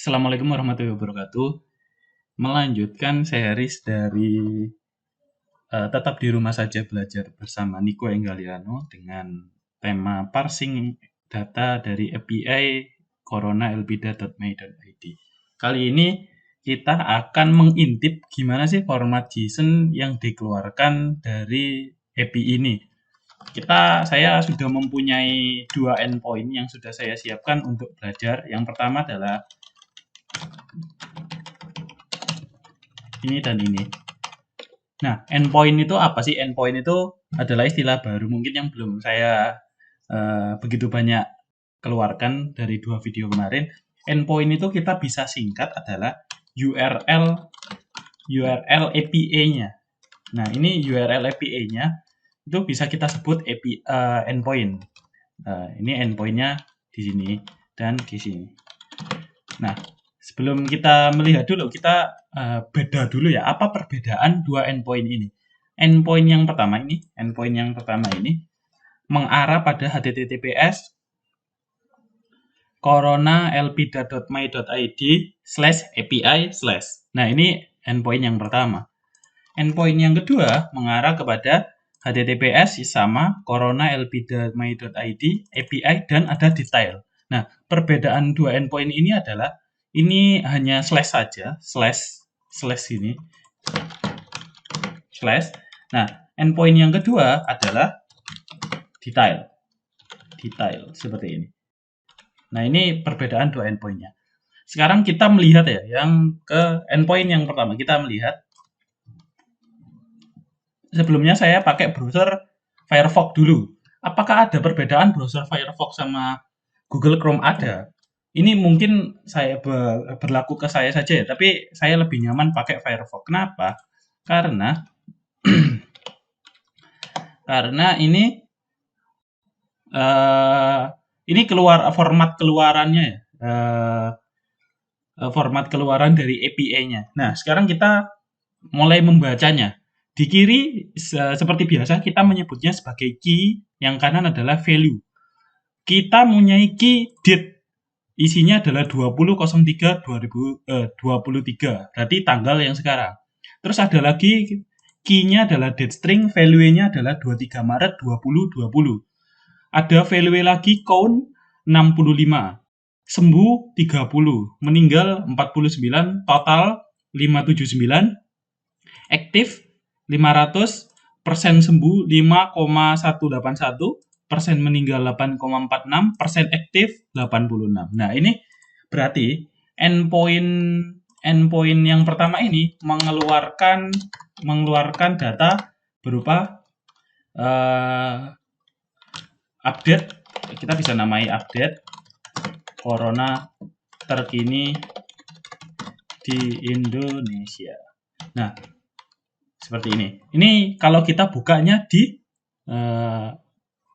Assalamualaikum warahmatullahi wabarakatuh. Melanjutkan series dari tetap di rumah saja belajar bersama Nico Enggaliano dengan tema parsing data dari API corona.elpida.my.id. Kali ini kita akan mengintip gimana sih format JSON yang dikeluarkan dari API ini. Saya sudah mempunyai dua endpoint yang sudah saya siapkan untuk belajar. Yang pertama adalah ini dan ini. Nah, endpoint itu apa sih? Endpoint itu adalah istilah baru mungkin yang belum saya begitu banyak keluarkan dari dua video kemarin. Endpoint itu kita bisa singkat adalah URL API-nya. Nah, ini URL API-nya itu bisa kita sebut endpoint. Ini endpoint-nya di sini dan di sini. Nah, sebelum kita melihat dulu, kita beda dulu ya, apa perbedaan dua endpoint ini. Endpoint yang pertama ini mengarah pada https corona.elpida.my.id/api/. Nah, ini endpoint yang pertama. Endpoint yang kedua mengarah kepada https sama corona.elpida.my.id API dan ada detail. Nah, perbedaan dua endpoint ini adalah ini hanya slash saja, slash ini. Slash. Nah, endpoint yang kedua adalah detail. Detail seperti ini. Nah, ini perbedaan dua endpoint-nya. Sekarang kita melihat ya, yang ke endpoint yang pertama. Kita melihat sebelumnya saya pakai browser Firefox dulu. Apakah ada perbedaan browser Firefox sama Google Chrome? Ada. Ini mungkin saya berlaku ke saya saja ya, tapi saya lebih nyaman pakai Firefox. Kenapa? Karena ini keluar format keluarannya ya. Format keluaran dari API-nya. Nah, sekarang kita mulai membacanya. Di kiri seperti biasa kita menyebutnya sebagai key, yang kanan adalah value. Kita mempunyai key date. Isinya adalah 20.03.2023. Berarti tanggal yang sekarang. Terus ada lagi key-nya adalah date string, value-nya adalah 23 Maret 2020. Ada value lagi count 65. Sembuh 30, meninggal 49, total 579, aktif 500, persen sembuh 5,181, persen meninggal 8,46, persen aktif 86. Nah, ini berarti endpoint yang pertama ini mengeluarkan data berupa update. Kita bisa namai update corona terkini di Indonesia. Nah, seperti ini. Ini kalau kita bukanya di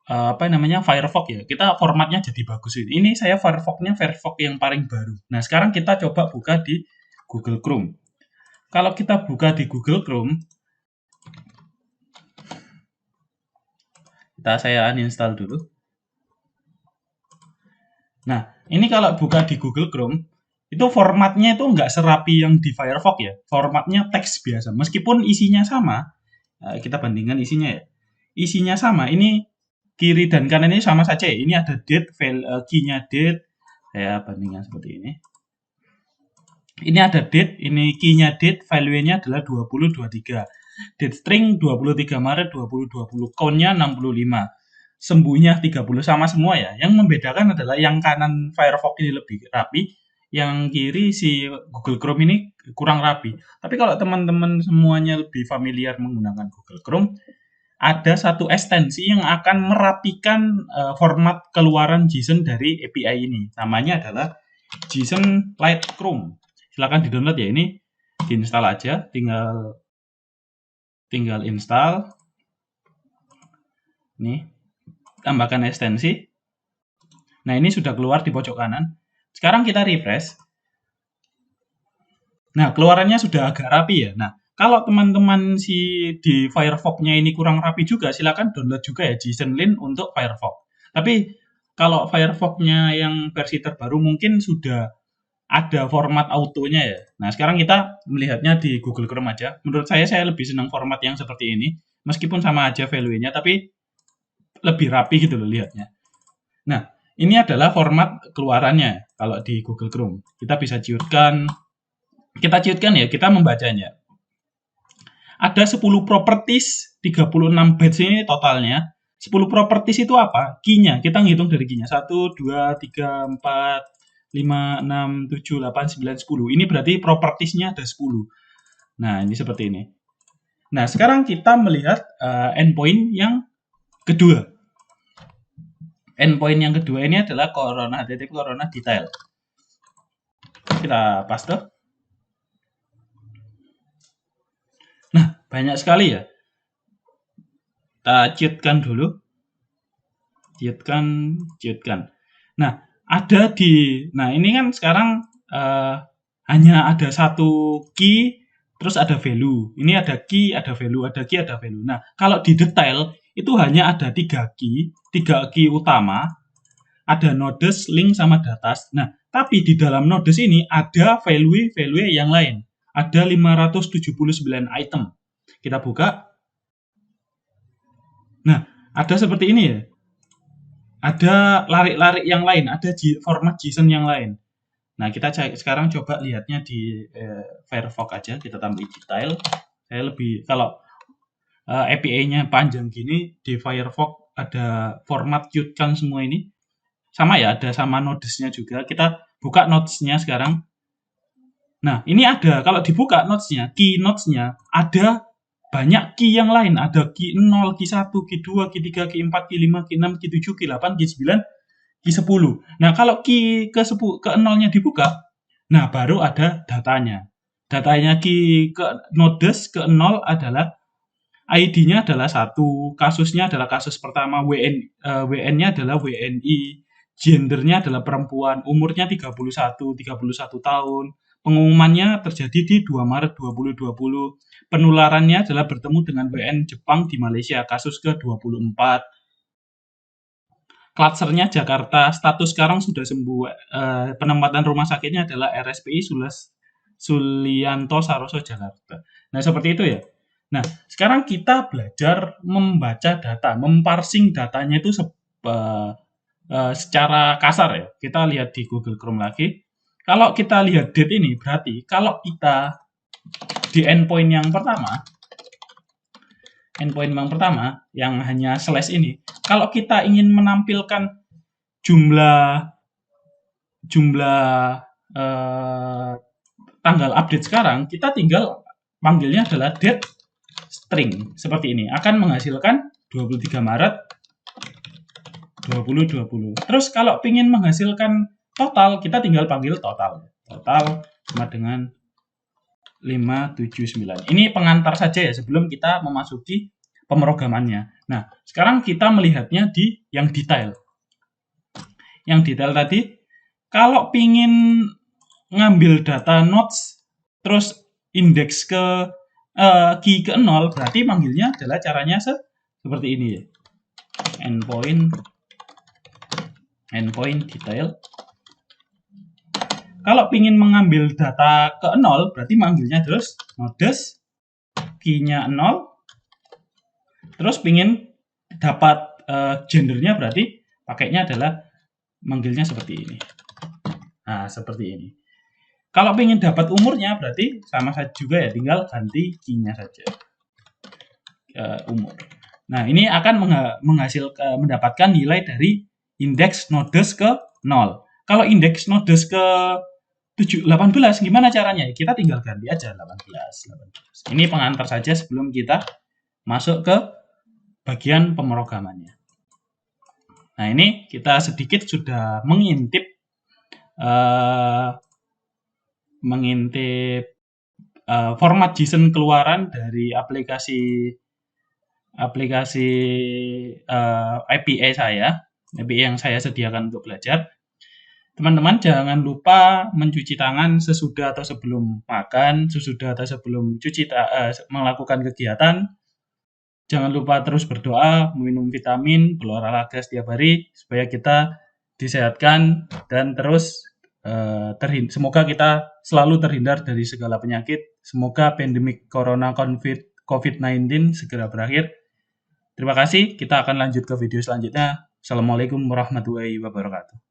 Firefox ya. Kita formatnya jadi bagus ini. Ini saya Firefox-nya Firefox yang paling baru. Nah, sekarang kita coba buka di Google Chrome. Kalau kita buka di Google Chrome, saya uninstall dulu. Nah, ini kalau buka di Google Chrome, itu formatnya itu nggak serapi yang di Firefox ya. Formatnya teks biasa. Meskipun isinya sama, kita bandingkan isinya ya. Isinya sama, ini kiri dan kanan ini sama saja ya. Ini ada date, key-nya date. Saya bandingkan seperti ini. Ini ada date, ini key-nya date, value-nya adalah 2023. Date string 23 Maret 2020, count-nya 65. Sembuhnya 30, sama semua ya. Yang membedakan adalah yang kanan Firefox ini lebih rapi, yang kiri si Google Chrome ini kurang rapi. Tapi kalau teman-teman semuanya lebih familiar menggunakan Google Chrome, ada satu ekstensi yang akan merapikan format keluaran JSON dari API ini. Namanya adalah JSON Lightroom. Silakan di-download ya, ini diinstal aja, tinggal install. Nih, tambahkan ekstensi. Nah, ini sudah keluar di pojok kanan. Sekarang kita refresh. Nah, keluarannya sudah agak rapi ya. Nah, kalau teman-teman di Firefox-nya ini kurang rapi juga, silakan download juga ya JSON Lint untuk Firefox. Tapi kalau Firefox-nya yang versi terbaru mungkin sudah ada format autonya ya. Nah, sekarang kita melihatnya di Google Chrome aja. Menurut saya lebih senang format yang seperti ini. Meskipun sama aja value-nya, tapi lebih rapi gitu loh lihatnya. Nah, ini adalah format keluarannya kalau di Google Chrome. Kita bisa ciutkan. Kita ciutkan ya, kita membacanya. Ada 10 properties, 36 batch ini totalnya. 10 properties itu apa? Key-nya. Kita ngitung dari key-nya. 1, 2, 3, 4, 5, 6, 7, 8, 9, 10. Ini berarti propertiesnya ada 10. Nah, ini seperti ini. Nah, sekarang kita melihat endpoint yang kedua. Endpoint yang kedua ini adalah corona detail. Kita paste. Nah, banyak sekali ya. Kita cheatkan dulu. Cheatkan. Nah, ada nah ini kan sekarang hanya ada satu key, terus ada value. Ini ada key, ada value, ada key, ada value. Nah, kalau di detail itu hanya ada 3 key utama, ada nodes, link, sama datas. Nah, tapi di dalam nodes ini ada value yang lain. Ada 579 item. Kita buka. Nah, ada seperti ini ya. Ada larik-larik yang lain, ada format JSON yang lain. Nah, kita sekarang coba lihatnya di Firefox aja, kita tambah detail. Saya lebih, kalau API-nya panjang gini, di Firefox ada format ciutkan semua ini. Sama ya, ada sama nodesnya juga. Kita buka nodesnya sekarang. Nah, ini ada, kalau dibuka nodesnya, key nodesnya, ada banyak key yang lain. Ada key 0, key 1, key 2, key 3, key 4, key 5, key 6, key 7, key 8, key 9, key 10. Nah, kalau key ke 0-nya dibuka, nah baru ada datanya. Datanya key ke nodes ke 0 adalah ID-nya adalah 1, kasusnya adalah kasus pertama, WN-nya adalah WNI, gendernya adalah perempuan, umurnya 31 tahun, pengumumannya terjadi di 2 Maret 2020, penularannya adalah bertemu dengan WN Jepang di Malaysia, kasus ke-24, klasternya Jakarta, status sekarang sudah sembuh, penempatan rumah sakitnya adalah RSPI Sulianto Saroso Jakarta. Nah, seperti itu ya. Nah, sekarang kita belajar membaca data, memparsing datanya itu secara kasar ya. Kita lihat di Google Chrome lagi. Kalau kita lihat date ini, berarti kalau kita di endpoint yang pertama yang hanya slash ini, kalau kita ingin menampilkan jumlah tanggal update sekarang, kita tinggal panggilnya adalah date string seperti ini, akan menghasilkan 23 Maret 2020. Terus kalau ingin menghasilkan total, kita tinggal panggil total sama dengan 579. Ini pengantar saja ya sebelum kita memasuki pemrogramannya. Nah, sekarang kita melihatnya di yang detail. Yang detail tadi, kalau ingin ngambil data nodes, terus indeks ke key ke 0, berarti manggilnya adalah caranya seperti ini ya. Endpoint detail. Kalau ingin mengambil data ke 0, berarti manggilnya terus nodes, key-nya 0, terus ingin dapat gendernya, berarti pakainya adalah manggilnya seperti ini. Nah, seperti ini. Kalau ingin dapat umurnya, berarti sama saja juga ya, tinggal ganti key-nya saja. Umur. Nah, ini akan mendapatkan nilai dari indeks nodes ke 0. Kalau indeks nodes ke 18, gimana caranya? Kita tinggal ganti aja 18. Ini pengantar saja sebelum kita masuk ke bagian pemrogramannya. Nah, ini kita sedikit sudah mengintip format JSON keluaran dari aplikasi API API yang saya sediakan untuk belajar. Teman-teman jangan lupa mencuci tangan sesudah atau sebelum makan, sesudah atau sebelum melakukan kegiatan. Jangan lupa terus berdoa, minum vitamin, berolahraga setiap hari supaya kita disehatkan dan terus semoga kita selalu terhindar dari segala penyakit. Semoga pandemik corona COVID-19 segera berakhir. Terima kasih, kita akan lanjut ke video selanjutnya. Assalamualaikum warahmatullahi wabarakatuh.